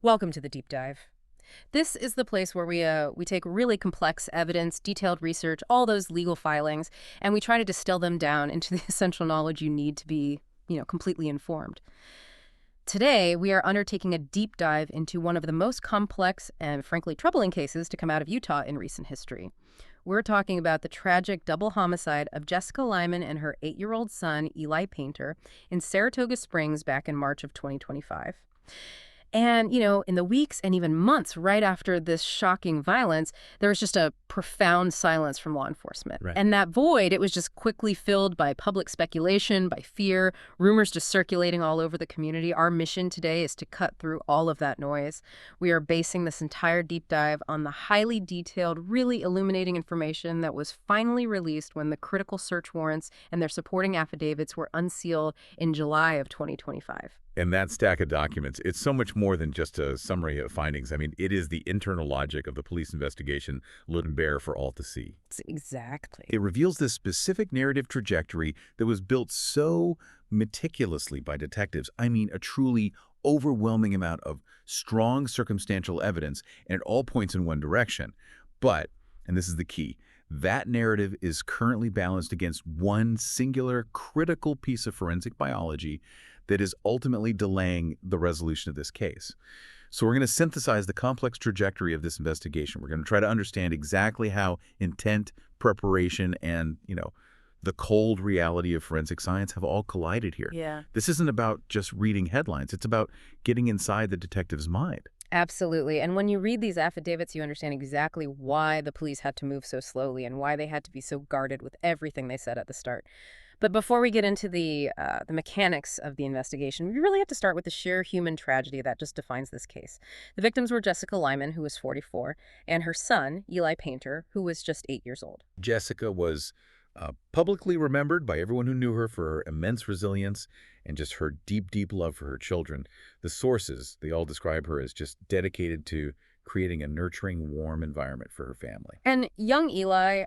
Welcome to the deep dive. This is the place where we take really complex evidence, detailed research, all those legal filings, and we try to distill them down into the essential knowledge you need to be, completely informed. Today, we are undertaking a deep dive into one of the most complex and frankly troubling cases to come out of Utah in recent history. We're talking about the tragic double homicide of Jessica Lyman and her 8-year-old son, Eli Painter, in Saratoga Springs back in March of 2025. And, in the weeks and even months right after this shocking violence, there was just a profound silence from law enforcement. Right. And that void, it was just quickly filled by public speculation, by fear, rumors just circulating all over the community. Our mission today is to cut through all of that noise. We are basing this entire deep dive on the highly detailed, really illuminating information that was finally released when the critical search warrants and their supporting affidavits were unsealed in July of 2025. And that stack of documents, it's so much more than just a summary of findings. I mean, it is the internal logic of the police investigation laid bare for all to see. Exactly. It reveals this specific narrative trajectory that was built so meticulously by detectives. I mean, a truly overwhelming amount of strong circumstantial evidence, and it all points in one direction. But, and this is the key, that narrative is currently balanced against one singular critical piece of forensic biology that is ultimately delaying the resolution of this case. So we're going to synthesize the complex trajectory of this investigation. We're going to try to understand exactly how intent, preparation, and, the cold reality of forensic science have all collided here. Yeah. This isn't about just reading headlines. It's about getting inside the detective's mind. Absolutely. And when you read these affidavits, you understand exactly why the police had to move so slowly and why they had to be so guarded with everything they said at the start. But before we get into the mechanics of the investigation, we really have to start with the sheer human tragedy that just defines this case. The victims were Jessica Lyman, who was 44, and her son, Eli Painter, who was just 8 years old. Jessica was publicly remembered by everyone who knew her for her immense resilience and just her deep, deep love for her children. The sources, they all describe her as just dedicated to creating a nurturing, warm environment for her family. And young Eli,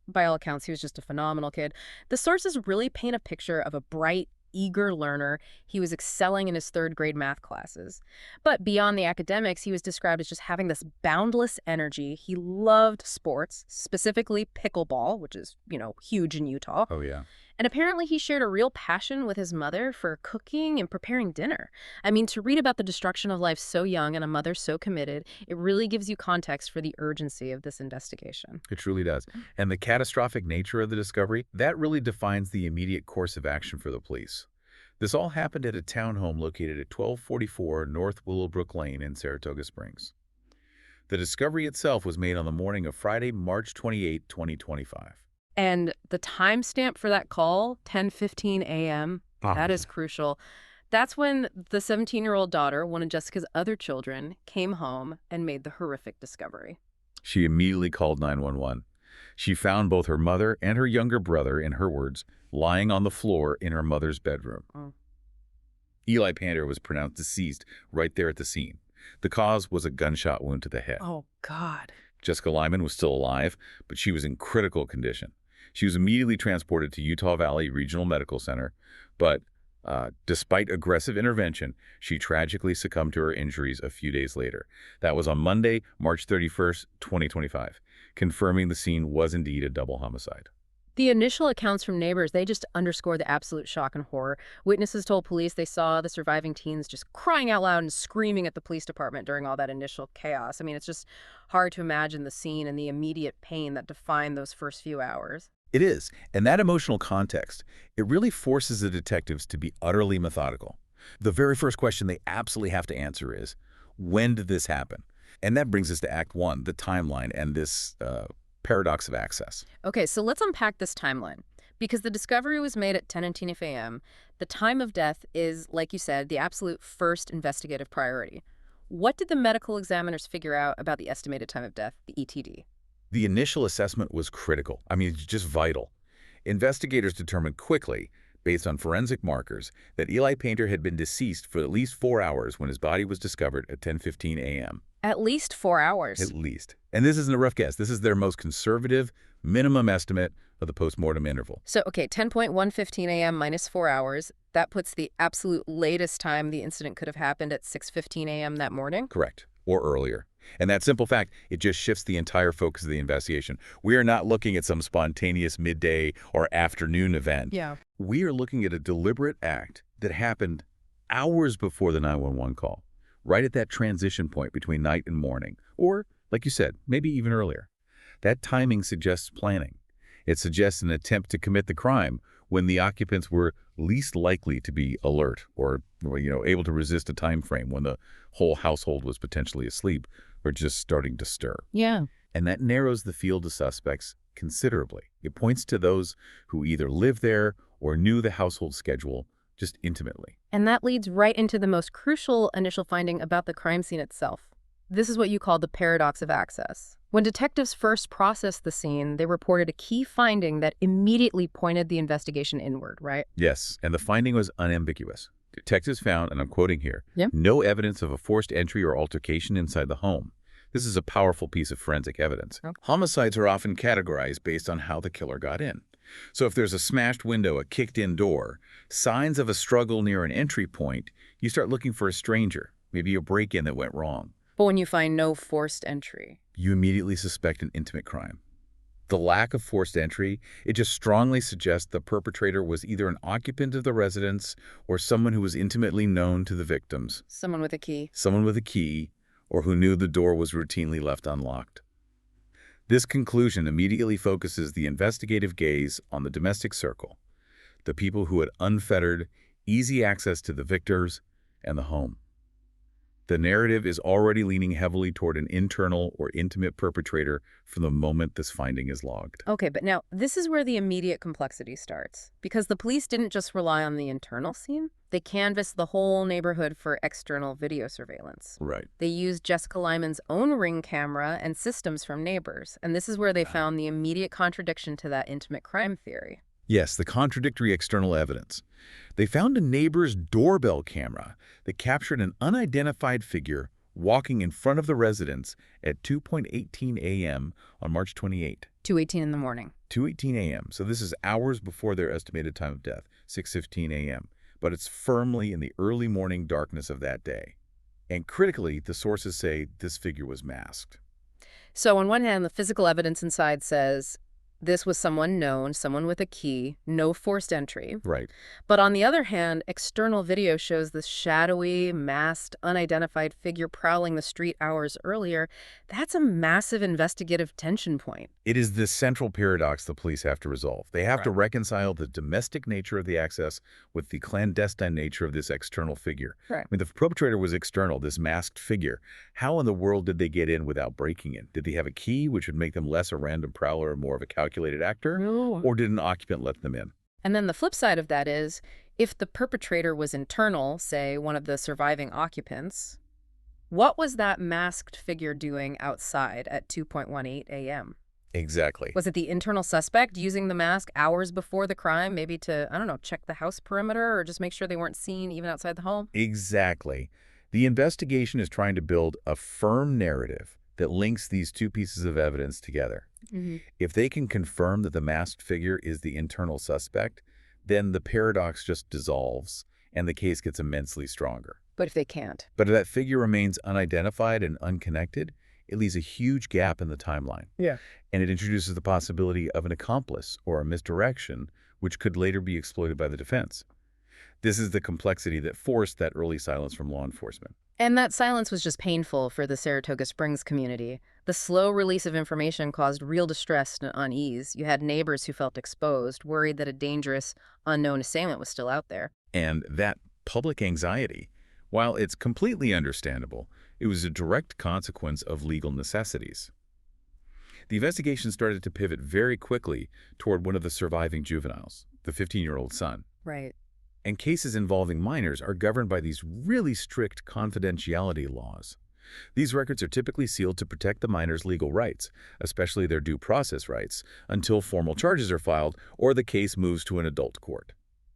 by all accounts, he was just a phenomenal kid. The sources really paint a picture of a bright, eager learner. He was excelling in his third-grade math classes. But beyond the academics, he was described as just having this boundless energy. He loved sports, specifically pickleball, which is, huge in Utah. Oh, yeah. And apparently he shared a real passion with his mother for cooking and preparing dinner. To read about the destruction of life so young and a mother so committed, it really gives you context for the urgency of this investigation. It truly does. And the catastrophic nature of the discovery, that really defines the immediate course of action for the police. This all happened at a townhome located at 1244 North Willowbrook Lane in Saratoga Springs. The discovery itself was made on the morning of Friday, March 28, 2025. And the timestamp for that call, 10:15 a.m., that is crucial. That's when the 17-year-old daughter, one of Jessica's other children, came home and made the horrific discovery. She immediately called 911. She found both her mother and her younger brother, in her words, lying on the floor in her mother's bedroom. Oh. Eli Painter was pronounced deceased right there at the scene. The cause was a gunshot wound to the head. Oh, God. Jessica Lyman was still alive, but she was in critical condition. She was immediately transported to Utah Valley Regional Medical Center, but despite aggressive intervention, she tragically succumbed to her injuries a few days later. That was on Monday, March 31st, 2025, confirming the scene was indeed a double homicide. The initial accounts from neighbors, they just underscore the absolute shock and horror. Witnesses told police they saw the surviving teens just crying out loud and screaming at the police department during all that initial chaos. It's just hard to imagine the scene and the immediate pain that defined those first few hours. It is, and that emotional context, it really forces the detectives to be utterly methodical. The very first question they absolutely have to answer is, when did this happen? And that brings us to Act 1, the timeline, and this paradox of access. Okay, so let's unpack this timeline. Because the discovery was made at 10:10 a.m., the time of death is, like you said, the absolute first investigative priority. What did the medical examiners figure out about the estimated time of death, the ETD? The initial assessment was critical. It's just vital. Investigators determined quickly, based on forensic markers, that Eli Painter had been deceased for at least 4 hours when his body was discovered at 10:15 a.m. At least 4 hours. At least. And this isn't a rough guess. This is their most conservative, minimum estimate of the postmortem interval. So, okay, 10:15 a.m. minus 4 hours. That puts the absolute latest time the incident could have happened at 6:15 a.m. that morning? Correct. Or earlier. And that simple fact, it just shifts the entire focus of the investigation. We are not looking at some spontaneous midday or afternoon event. Yeah. We are looking at a deliberate act that happened hours before the 911 call, right at that transition point between night and morning, or, like you said, maybe even earlier. That timing suggests planning. It suggests an attempt to commit the crime when the occupants were least likely to be alert or able to resist a time frame when the whole household was potentially asleep or just starting to stir. Yeah. And that narrows the field of suspects considerably. It points to those who either lived there or knew the household schedule just intimately. And that leads right into the most crucial initial finding about the crime scene itself. This is what you call the paradox of access. When detectives first processed the scene, they reported a key finding that immediately pointed the investigation inward, right? Yes, and the finding was unambiguous. Detectives found, and I'm quoting here, Yeah. no evidence of a forced entry or altercation inside the home. This is a powerful piece of forensic evidence. Okay. Homicides are often categorized based on how the killer got in. So if there's a smashed window, a kicked-in door, signs of a struggle near an entry point, you start looking for a stranger, maybe a break-in that went wrong. But when you find no forced entry, You immediately suspect an intimate crime. The lack of forced entry, it just strongly suggests the perpetrator was either an occupant of the residence or someone who was intimately known to the victims, someone with a key. someone with a key, or who knew the door was routinely left unlocked. This conclusion immediately focuses the investigative gaze on the domestic circle, the people who had unfettered, easy access to the victors and the home. The narrative is already leaning heavily toward an internal or intimate perpetrator from the moment this finding is logged. Okay, but now this is where the immediate complexity starts. Because the police didn't just rely on the internal scene, they canvassed the whole neighborhood for external video surveillance. Right. They used Jessica Lyman's own Ring camera and systems from neighbors, and this is where they found the immediate contradiction to that intimate crime theory. Yes, the contradictory external evidence. They found a neighbor's doorbell camera that captured an unidentified figure walking in front of the residence at 2:18 a.m. on March 28. 2:18 in the morning. 2:18 a.m. So this is hours before their estimated time of death, 6:15 a.m. But it's firmly in the early morning darkness of that day. And critically, the sources say this figure was masked. So on one hand, the physical evidence inside says this was someone known, someone with a key, no forced entry. Right. But on the other hand, external video shows this shadowy, masked, unidentified figure prowling the street hours earlier. That's a massive investigative tension point. It is this central paradox the police have to resolve. They have to reconcile the domestic nature of the access with the clandestine nature of this external figure. Right. I mean, the perpetrator was external, this masked figure. How in the world did they get in without breaking in? Did they have a key, which would make them less a random prowler and more of a calculated actor? No. Or did an occupant let them in? And then the flip side of that is, if the perpetrator was internal, say one of the surviving occupants, what was that masked figure doing outside at 2:18 a.m.? Exactly. Was it the internal suspect using the mask hours before the crime, maybe to, I don't know, check the house perimeter or just make sure they weren't seen even outside the home? Exactly. The investigation is trying to build a firm narrative that links these two pieces of evidence together. Mm-hmm. If they can confirm that the masked figure is the internal suspect, then the paradox just dissolves and the case gets immensely stronger. But if they can't? But if that figure remains unidentified and unconnected, it leaves a huge gap in the timeline. Yeah. And it introduces the possibility of an accomplice or a misdirection, which could later be exploited by the defense. This is the complexity that forced that early silence from law enforcement. And that silence was just painful for the Saratoga Springs community. The slow release of information caused real distress and unease. You had neighbors who felt exposed, worried that a dangerous, unknown assailant was still out there. And that public anxiety, while it's completely understandable, it was a direct consequence of legal necessities. The investigation started to pivot very quickly toward one of the surviving juveniles, the 15-year-old son. Right. And cases involving minors are governed by these really strict confidentiality laws. These records are typically sealed to protect the minor's legal rights, especially their due process rights, until formal charges are filed or the case moves to an adult court.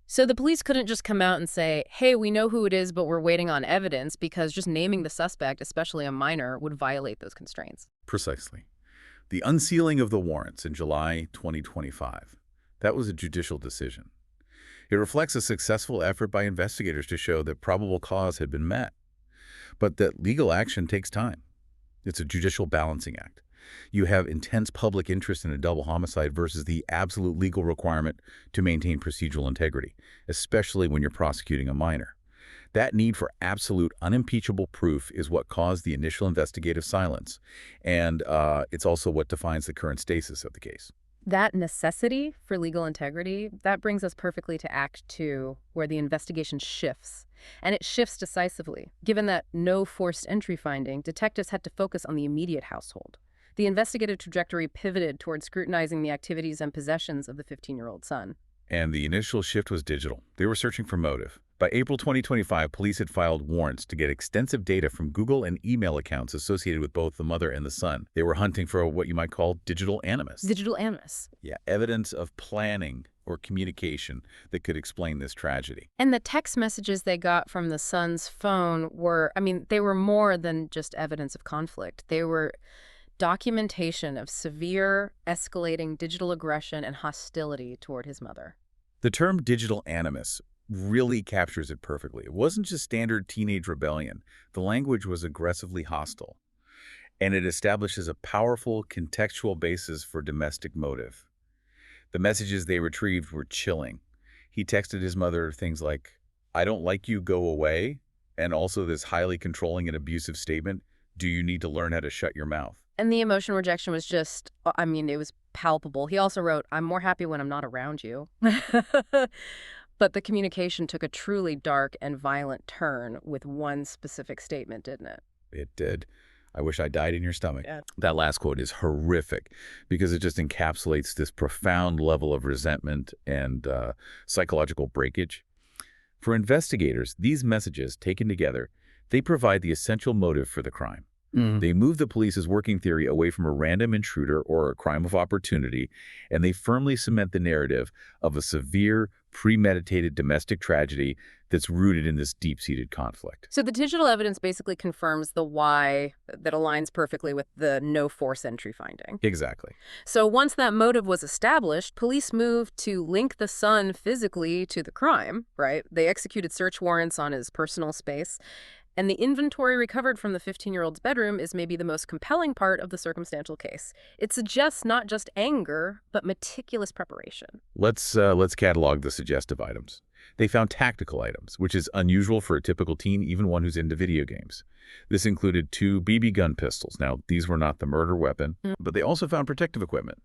So the police couldn't just come out and say, hey, we know who it is, but we're waiting on evidence, because just naming the suspect, especially a minor, would violate those constraints. Precisely. The unsealing of the warrants in July 2025. That was a judicial decision. It reflects a successful effort by investigators to show that probable cause had been met, but that legal action takes time. It's a judicial balancing act. You have intense public interest in a double homicide versus the absolute legal requirement to maintain procedural integrity, especially when you're prosecuting a minor. That need for absolute, unimpeachable proof is what caused the initial investigative silence, and it's also what defines the current status of the case. That necessity for legal integrity, that brings us perfectly to Act 2, where the investigation shifts. And it shifts decisively. Given that no forced entry finding, detectives had to focus on the immediate household. The investigative trajectory pivoted toward scrutinizing the activities and possessions of the 15-year-old son. And the initial shift was digital. They were searching for motive. By April 2025, police had filed warrants to get extensive data from Google and email accounts associated with both the mother and the son. They were hunting for what you might call digital animus. Digital animus. Yeah, evidence of planning or communication that could explain this tragedy. And the text messages they got from the son's phone were, they were more than just evidence of conflict. They were documentation of severe, escalating digital aggression and hostility toward his mother. The term digital animus really captures it perfectly. It wasn't just standard teenage rebellion. The language was aggressively hostile, and it establishes a powerful contextual basis for domestic motive. The messages they retrieved were chilling. He texted his mother things like, "I don't like you, go away," and also this highly controlling and abusive statement, "Do you need to learn how to shut your mouth?" And the emotional rejection was just, it was palpable. He also wrote, "I'm more happy when I'm not around you." But the communication took a truly dark and violent turn with one specific statement, didn't it? It did. "I wish I died in your stomach." Yeah. That last quote is horrific because it just encapsulates this profound level of resentment and psychological breakage. For investigators, these messages, taken together, they provide the essential motive for the crime. They move the police's working theory away from a random intruder or a crime of opportunity, and they firmly cement the narrative of a severe, premeditated domestic tragedy that's rooted in this deep-seated conflict. So the digital evidence basically confirms the why that aligns perfectly with the no force entry finding. Exactly. So once that motive was established, police moved to link the son physically to the crime, right? They executed search warrants on his personal space. And the inventory recovered from the 15-year-old's bedroom is maybe the most compelling part of the circumstantial case. It suggests not just anger, but meticulous preparation. Let's catalog the suggestive items. They found tactical items, which is unusual for a typical teen, even one who's into video games. This included 2 BB gun pistols. Now, these were not the murder weapon, but they also found protective equipment,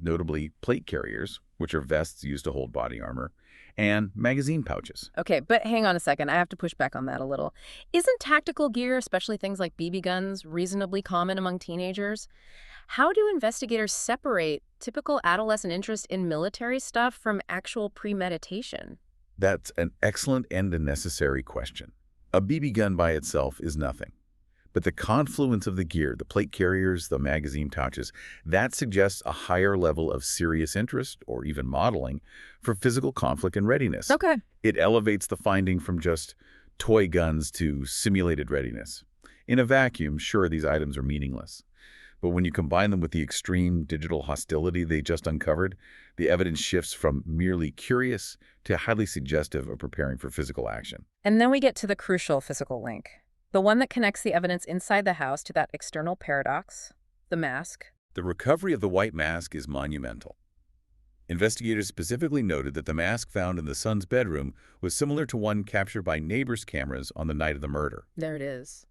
notably plate carriers, which are vests used to hold body armor, and magazine pouches. Okay, but hang on a second. I have to push back on that a little. Isn't tactical gear, especially things like BB guns, reasonably common among teenagers? How do investigators separate typical adolescent interest in military stuff from actual premeditation? That's an excellent and a necessary question. A BB gun by itself is nothing. But the confluence of the gear, the plate carriers, the magazine pouches, that suggests a higher level of serious interest, or even modeling, for physical conflict and readiness. Okay. It elevates the finding from just toy guns to simulated readiness. In a vacuum, sure, these items are meaningless. But when you combine them with the extreme digital hostility they just uncovered, the evidence shifts from merely curious to highly suggestive of preparing for physical action. And then we get to the crucial physical link. The one that connects the evidence inside the house to that external paradox, the mask. The recovery of the white mask is monumental. Investigators specifically noted that the mask found in the son's bedroom was similar to one captured by neighbors' cameras on the night of the murder. There it is.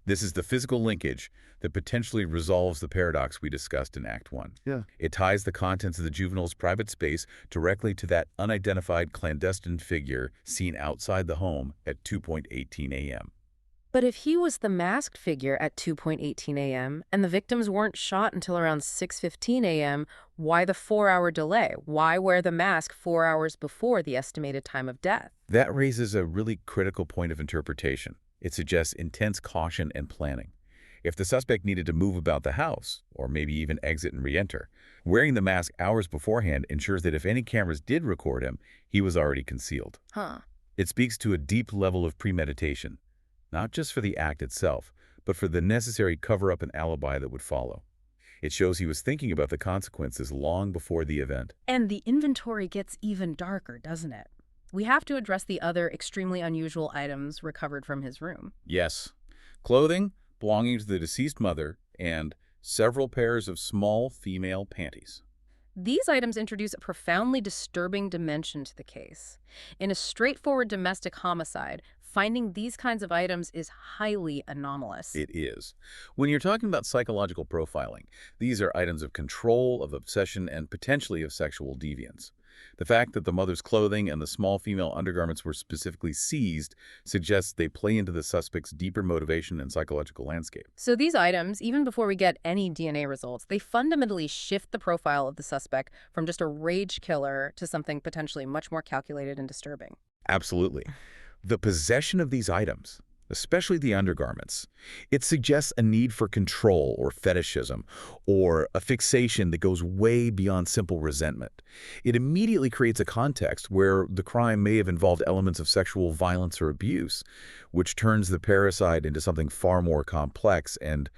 This is the physical linkage that potentially resolves the paradox we discussed in Act 1. Yeah. It ties the contents of the juvenile's private space directly to that unidentified clandestine figure seen outside the home at 2:18 a.m. But if he was the masked figure at 2:18 a.m. and the victims weren't shot until around 6:15 a.m., why the 4-hour delay? Why wear the mask 4 hours before the estimated time of death? That raises a really critical point of interpretation. It suggests intense caution and planning. If the suspect needed to move about the house, or maybe even exit and re-enter, wearing the mask hours beforehand ensures that if any cameras did record him, he was already concealed. Huh. It speaks to a deep level of premeditation, not just for the act itself, but for the necessary cover-up and alibi that would follow. It shows he was thinking about the consequences long before the event. And the inventory gets even darker, doesn't it? We have to address the other extremely unusual items recovered from his room. Yes. Clothing belonging to the deceased mother and several pairs of small female panties. These items introduce a profoundly disturbing dimension to the case. In a straightforward domestic homicide, finding these kinds of items is highly anomalous. It is. When you're talking about psychological profiling, these are items of control, of obsession, and potentially of sexual deviance. The fact that the mother's clothing and the small female undergarments were specifically seized suggests they play into the suspect's deeper motivation and psychological landscape. So these items, even before we get any DNA results, they fundamentally shift the profile of the suspect from just a rage killer to something potentially much more calculated and disturbing. Absolutely. The possession of these items, especially the undergarments, it suggests a need for control or fetishism or a fixation that goes way beyond simple resentment. It immediately creates a context where the crime may have involved elements of sexual violence or abuse, which turns the parricide into something far more complex and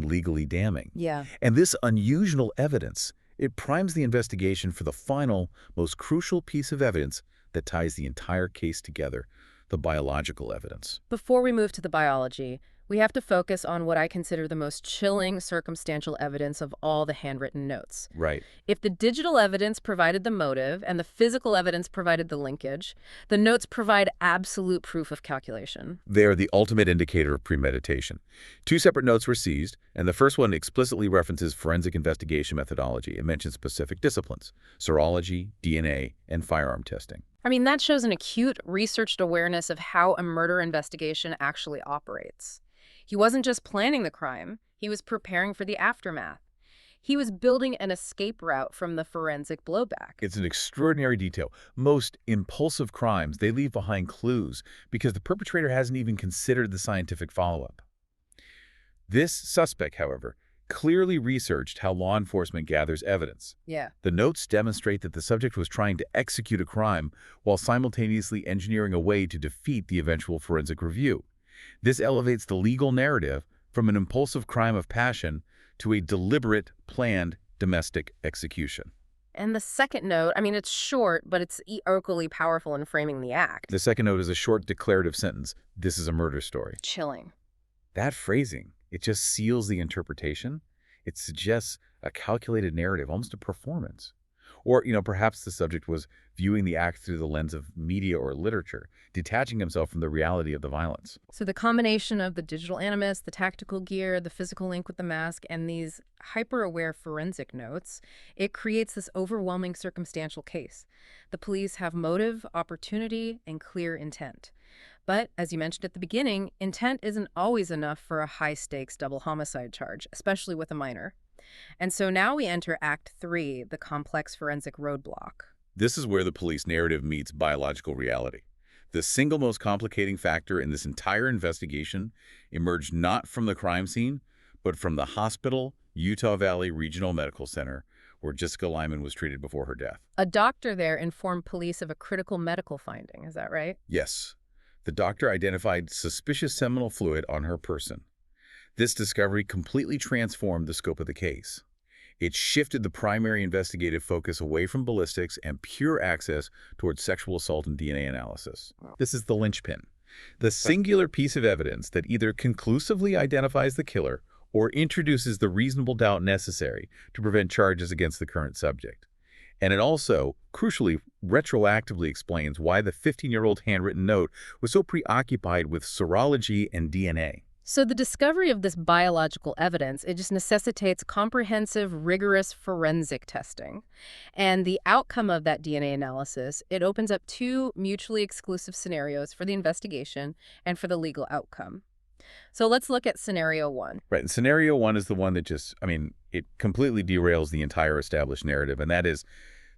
legally damning. Yeah. And this unusual evidence, it primes the investigation for the final, most crucial piece of evidence that ties the entire case together, the biological evidence. Before we move to the biology, we have to focus on what I consider the most chilling circumstantial evidence of all the handwritten notes. Right. If the digital evidence provided the motive and the physical evidence provided the linkage, the notes provide absolute proof of calculation. They are the ultimate indicator of premeditation. Two separate notes were seized, and the first one explicitly references forensic investigation methodology. It mentions specific disciplines: serology, DNA, and firearm testing. I mean, that shows an acute, researched awareness of how a murder investigation actually operates. He wasn't just planning the crime, he was preparing for the aftermath. He was building an escape route from the forensic blowback. It's an extraordinary detail. Most impulsive crimes, they leave behind clues because the perpetrator hasn't even considered the scientific follow-up. This suspect, however, clearly researched how law enforcement gathers evidence. Yeah. The notes demonstrate that the subject was trying to execute a crime while simultaneously engineering a way to defeat the eventual forensic review. This elevates the legal narrative from an impulsive crime of passion to a deliberate, planned domestic execution. And the second note, I mean, it's short, but it's equally powerful in framing the act. The second note is a short declarative sentence: "This is a murder story." Chilling. That phrasing, it just seals the interpretation. It suggests a calculated narrative, almost a performance. Or, perhaps the subject was viewing the act through the lens of media or literature, detaching himself from the reality of the violence. So the combination of the digital animus, the tactical gear, the physical link with the mask, and these hyper-aware forensic notes, it creates this overwhelming circumstantial case. The police have motive, opportunity, and clear intent. But, as you mentioned at the beginning, intent isn't always enough for a high-stakes double homicide charge, especially with a minor. And so now we enter Act 3, the complex forensic roadblock. This is where the police narrative meets biological reality. The single most complicating factor in this entire investigation emerged not from the crime scene, but from the hospital, Utah Valley Regional Medical Center, where Jessica Lyman was treated before her death. A doctor there informed police of a critical medical finding, is that right? Yes. The doctor identified suspicious seminal fluid on her person. This discovery completely transformed the scope of the case. It shifted the primary investigative focus away from ballistics and pure access towards sexual assault and DNA analysis. This is the linchpin, the singular piece of evidence that either conclusively identifies the killer or introduces the reasonable doubt necessary to prevent charges against the current subject. And it also, crucially, retroactively explains why the 15-year-old handwritten note was so preoccupied with serology and DNA. So the discovery of this biological evidence, it just necessitates comprehensive, rigorous forensic testing. And the outcome of that DNA analysis, it opens up two mutually exclusive scenarios for the investigation and for the legal outcome. So let's look at scenario 1. Right, and scenario 1 is the one that it completely derails the entire established narrative, and that is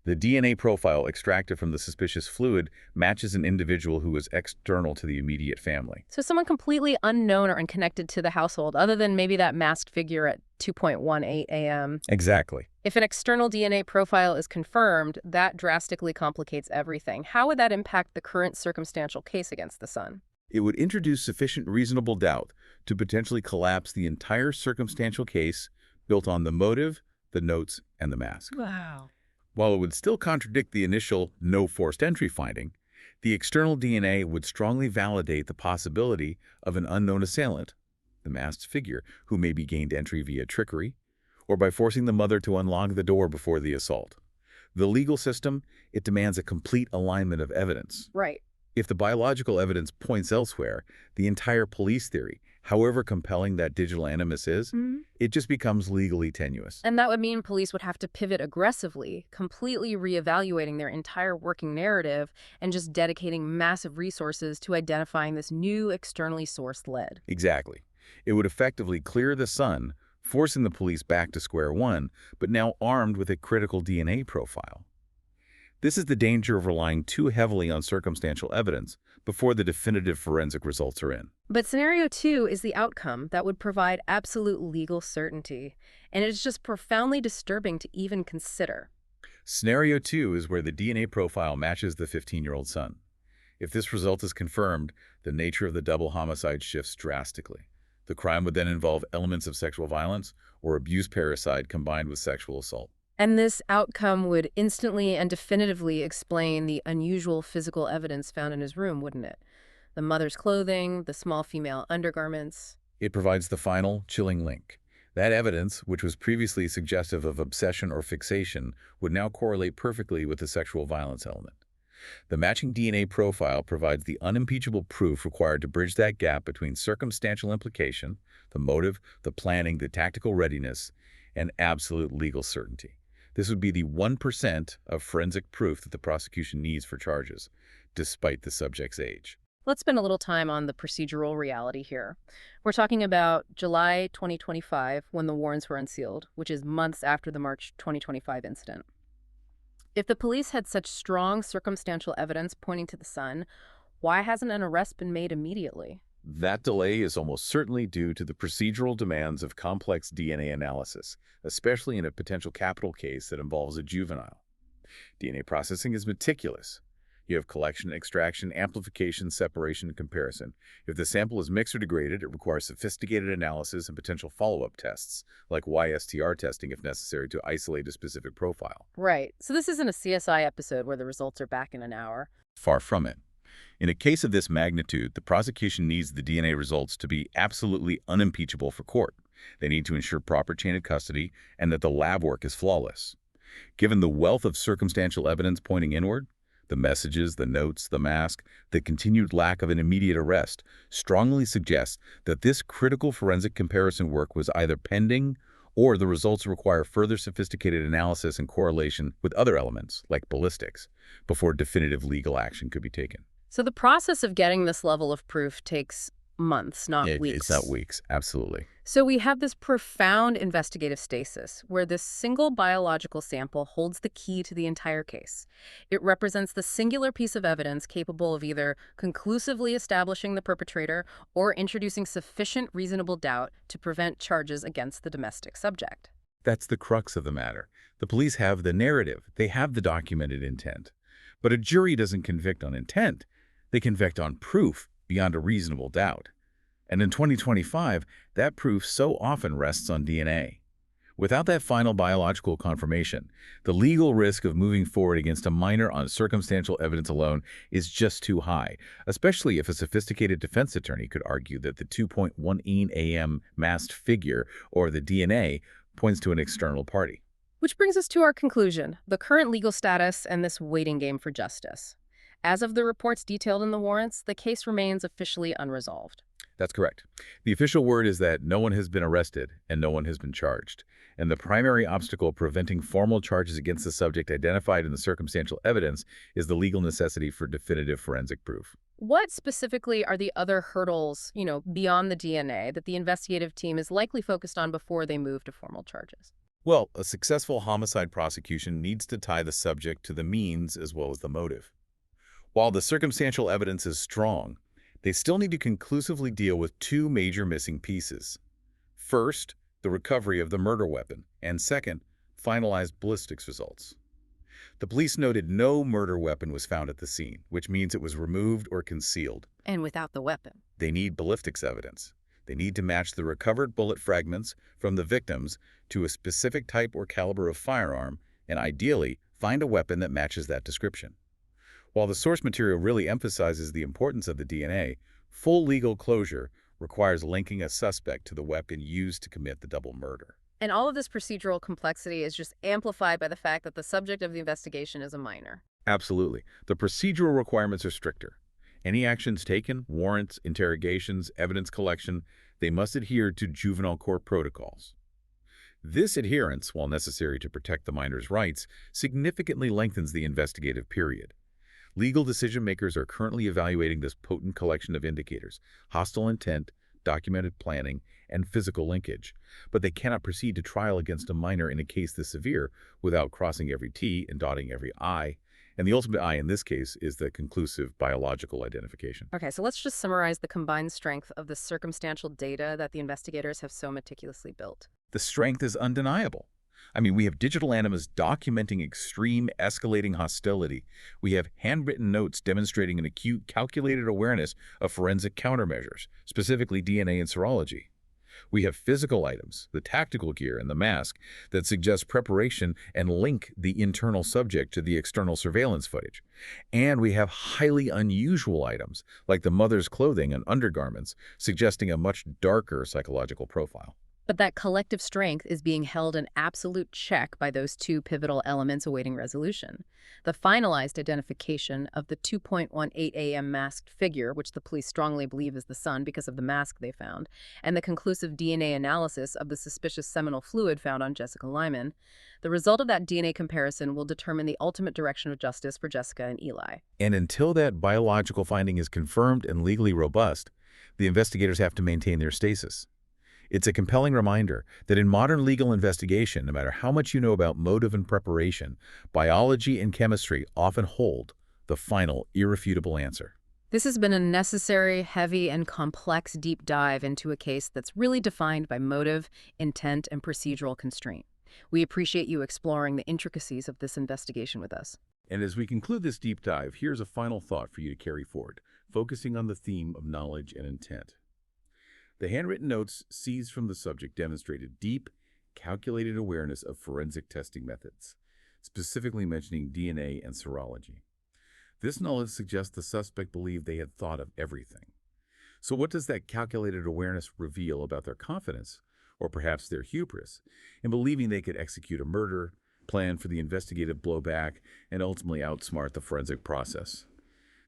the DNA profile extracted from the suspicious fluid matches an individual who is external to the immediate family. So someone completely unknown or unconnected to the household, other than maybe that masked figure at 2:18 a.m. Exactly. If an external DNA profile is confirmed, that drastically complicates everything. How would that impact the current circumstantial case against the son? It would introduce sufficient reasonable doubt to potentially collapse the entire circumstantial case built on the motive, the notes, and the mask. Wow. While it would still contradict the initial no forced entry finding, the external DNA would strongly validate the possibility of an unknown assailant, the masked figure, who maybe gained entry via trickery, or by forcing the mother to unlock the door before the assault. The legal system, it demands a complete alignment of evidence. Right. If the biological evidence points elsewhere, the entire police theory, however compelling that digital animus is, it just becomes legally tenuous. And that would mean police would have to pivot aggressively, completely reevaluating their entire working narrative and just dedicating massive resources to identifying this new externally sourced lead. Exactly. It would effectively clear the sun, forcing the police back to square one, but now armed with a critical DNA profile. This is the danger of relying too heavily on circumstantial evidence before the definitive forensic results are in. But scenario 2 is the outcome that would provide absolute legal certainty, and it's just profoundly disturbing to even consider. Scenario 2 is where the DNA profile matches the 15-year-old son. If this result is confirmed, the nature of the double homicide shifts drastically. The crime would then involve elements of sexual violence or abuse parricide combined with sexual assault. And this outcome would instantly and definitively explain the unusual physical evidence found in his room, wouldn't it? The mother's clothing, the small female undergarments. It provides the final, chilling link. That evidence, which was previously suggestive of obsession or fixation, would now correlate perfectly with the sexual violence element. The matching DNA profile provides the unimpeachable proof required to bridge that gap between circumstantial implication, the motive, the planning, the tactical readiness, and absolute legal certainty. This would be the 1% of forensic proof that the prosecution needs for charges, despite the subject's age. Let's spend a little time on the procedural reality here. We're talking about July 2025 when the warrants were unsealed, which is months after the March 2025 incident. If the police had such strong circumstantial evidence pointing to the son, why hasn't an arrest been made immediately? That delay is almost certainly due to the procedural demands of complex DNA analysis, especially in a potential capital case that involves a juvenile. DNA processing is meticulous. You have collection, extraction, amplification, separation, and comparison. If the sample is mixed or degraded, it requires sophisticated analysis and potential follow-up tests, like YSTR testing if necessary to isolate a specific profile. Right. So this isn't a CSI episode where the results are back in an hour. Far from it. In a case of this magnitude, the prosecution needs the DNA results to be absolutely unimpeachable for court. They need to ensure proper chain of custody and that the lab work is flawless. Given the wealth of circumstantial evidence pointing inward, the messages, the notes, the mask, the continued lack of an immediate arrest strongly suggests that this critical forensic comparison work was either pending or the results require further sophisticated analysis and correlation with other elements, like ballistics, before definitive legal action could be taken. So the process of getting this level of proof takes months, not weeks. It's not weeks, absolutely. So we have this profound investigative stasis where this single biological sample holds the key to the entire case. It represents the singular piece of evidence capable of either conclusively establishing the perpetrator or introducing sufficient reasonable doubt to prevent charges against the domestic subject. That's the crux of the matter. The police have the narrative. They have the documented intent. But a jury doesn't convict on intent. They convict on proof beyond a reasonable doubt. And in 2025, that proof so often rests on DNA. Without that final biological confirmation, the legal risk of moving forward against a minor on circumstantial evidence alone is just too high, especially if a sophisticated defense attorney could argue that the 2.18 AM masked figure, or the DNA, points to an external party. Which brings us to our conclusion, the current legal status and this waiting game for justice. As of the reports detailed in the warrants, the case remains officially unresolved. That's correct. The official word is that no one has been arrested and no one has been charged. And the primary obstacle preventing formal charges against the subject identified in the circumstantial evidence is the legal necessity for definitive forensic proof. What specifically are the other hurdles, beyond the DNA that the investigative team is likely focused on before they move to formal charges? Well, a successful homicide prosecution needs to tie the subject to the means as well as the motive. While the circumstantial evidence is strong, they still need to conclusively deal with two major missing pieces. First, the recovery of the murder weapon, and second, finalized ballistics results. The police noted no murder weapon was found at the scene, which means it was removed or concealed. And without the weapon. They need ballistics evidence. They need to match the recovered bullet fragments from the victims to a specific type or caliber of firearm, and ideally, find a weapon that matches that description. While the source material really emphasizes the importance of the DNA, full legal closure requires linking a suspect to the weapon used to commit the double murder. And all of this procedural complexity is just amplified by the fact that the subject of the investigation is a minor. Absolutely. The procedural requirements are stricter. Any actions taken, warrants, interrogations, evidence collection, they must adhere to juvenile court protocols. This adherence, while necessary to protect the minor's rights, significantly lengthens the investigative period. Legal decision-makers are currently evaluating this potent collection of indicators: hostile intent, documented planning, and physical linkage. But they cannot proceed to trial against a minor in a case this severe without crossing every T and dotting every I. And the ultimate I in this case is the conclusive biological identification. Okay, so let's just summarize the combined strength of the circumstantial data that the investigators have so meticulously built. The strength is undeniable. I mean, we have digital animas documenting extreme, escalating hostility. We have handwritten notes demonstrating an acute, calculated awareness of forensic countermeasures, specifically DNA and serology. We have physical items, the tactical gear and the mask, that suggest preparation and link the internal subject to the external surveillance footage. And we have highly unusual items, like the mother's clothing and undergarments, suggesting a much darker psychological profile. But that collective strength is being held in absolute check by those two pivotal elements awaiting resolution. The finalized identification of the 2.18 a.m. masked figure, which the police strongly believe is the son because of the mask they found, and the conclusive DNA analysis of the suspicious seminal fluid found on Jessica Lyman. The result of that DNA comparison will determine the ultimate direction of justice for Jessica and Eli. And until that biological finding is confirmed and legally robust, the investigators have to maintain their stasis. It's a compelling reminder that in modern legal investigation, no matter how much you know about motive and preparation, biology and chemistry often hold the final, irrefutable answer. This has been a necessary, heavy, and complex deep dive into a case that's really defined by motive, intent, and procedural constraint. We appreciate you exploring the intricacies of this investigation with us. And as we conclude this deep dive, here's a final thought for you to carry forward, focusing on the theme of knowledge and intent. The handwritten notes seized from the subject demonstrated deep, calculated awareness of forensic testing methods, specifically mentioning DNA and serology. This knowledge suggests the suspect believed they had thought of everything. So what does that calculated awareness reveal about their confidence, or perhaps their hubris, in believing they could execute a murder, plan for the investigative blowback, and ultimately outsmart the forensic process?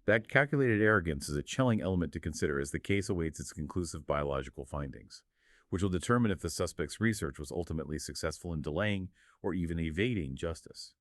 That calculated arrogance is a chilling element to consider as the case awaits its conclusive biological findings, which will determine if the suspect's research was ultimately successful in delaying or even evading justice.